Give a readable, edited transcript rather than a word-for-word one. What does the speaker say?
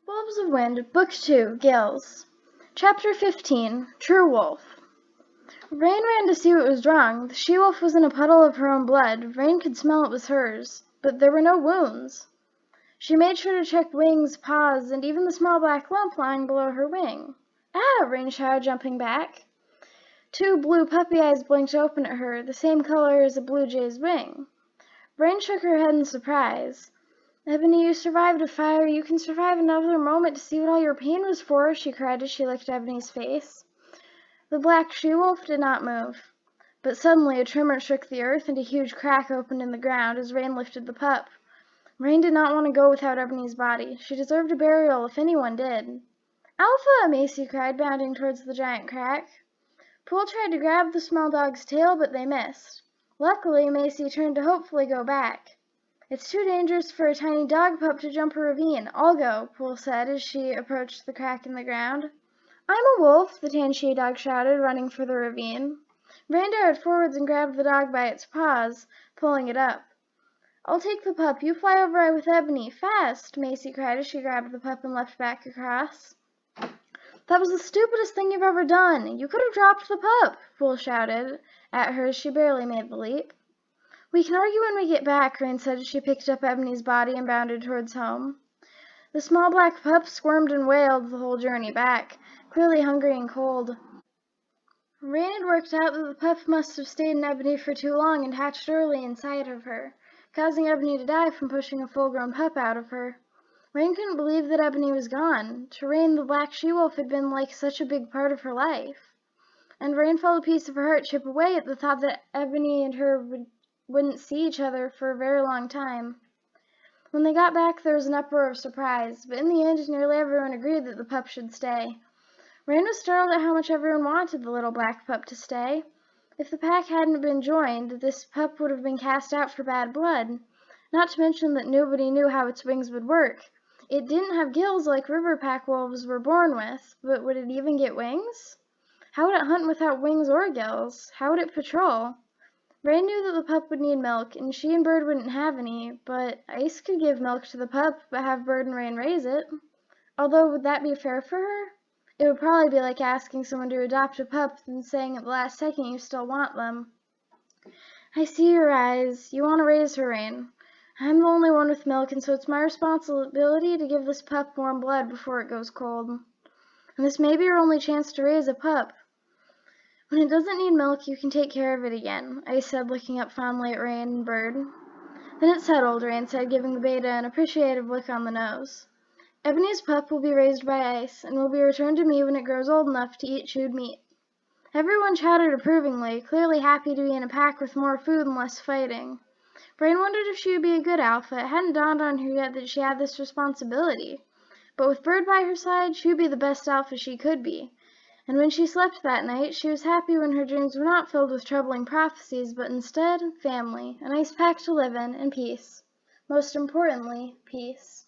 Wolves of Wind, Book 2, Gills. Chapter 15, True Wolf. Rain ran to see what was wrong. The she-wolf was in a puddle of her own blood. Rain could smell it was hers, but there were no wounds. She made sure to check wings, paws, and even the small black lump lying below her wing. Ah! Rain shouted, jumping back. Two blue puppy eyes blinked open at her, the same color as a blue jay's wing. Rain shook her head in surprise. "Ebony, you survived a fire. You can survive another moment to see what all your pain was for," she cried as she licked Ebony's face. The black she-wolf did not move. But suddenly a tremor shook the earth and a huge crack opened in the ground as Rain lifted the pup. Rain did not want to go without Ebony's body. She deserved a burial if anyone did. "Alpha!" Macy cried, bounding towards the giant crack. Pool tried to grab the small dog's tail, but they missed. Luckily, Macy turned to hopefully go back. "It's too dangerous for a tiny dog pup to jump a ravine. I'll go," Pool said as she approached the crack in the ground. "I'm a wolf," the tan she-dog shouted, running for the ravine. Rain darted forwards and grabbed the dog by its paws, pulling it up. "I'll take the pup. You fly over with Ebony. Fast!" Macy cried as she grabbed the pup and leapt back across. "That was the stupidest thing you've ever done. You could have dropped the pup," Pool shouted at her as she barely made the leap. "We can argue when we get back," Rain said as she picked up Ebony's body and bounded towards home. The small black pup squirmed and wailed the whole journey back, clearly hungry and cold. Rain had worked out that the pup must have stayed in Ebony for too long and hatched early inside of her, causing Ebony to die from pushing a full-grown pup out of her. Rain couldn't believe that Ebony was gone. To Rain, the black she-wolf had been like such a big part of her life. And Rain felt a piece of her heart chip away at the thought that Ebony and her wouldn't see each other for a very long time. When they got back, there was an uproar of surprise, but in the end, nearly everyone agreed that the pup should stay. Rain was startled at how much everyone wanted the little black pup to stay. If the pack hadn't been joined, this pup would have been cast out for bad blood, not to mention that nobody knew how its wings would work. It didn't have gills like river pack wolves were born with, but would it even get wings? How would it hunt without wings or gills? How would it patrol? Rain knew that the pup would need milk, and she and Bird wouldn't have any, but Ice could give milk to the pup, but have Bird and Rain raise it. Although, would that be fair for her? It would probably be like asking someone to adopt a pup and saying at the last second you still want them. "I see your eyes. You want to raise her, Rain. I'm the only one with milk, and so it's my responsibility to give this pup warm blood before it goes cold. And this may be your only chance to raise a pup. When it doesn't need milk, you can take care of it again," Ice said, looking up fondly at Rain and Bird. "Then it's settled," Rain said, giving the beta an appreciative lick on the nose. "Ebony's pup will be raised by Ice, and will be returned to me when it grows old enough to eat chewed meat." Everyone chattered approvingly, clearly happy to be in a pack with more food and less fighting. Rain wondered if she would be a good alpha. It hadn't dawned on her yet that she had this responsibility. But with Bird by her side, she would be the best alpha she could be. And when she slept that night, she was happy when her dreams were not filled with troubling prophecies, but instead, family, a nice pack to live in, and peace. Most importantly, peace.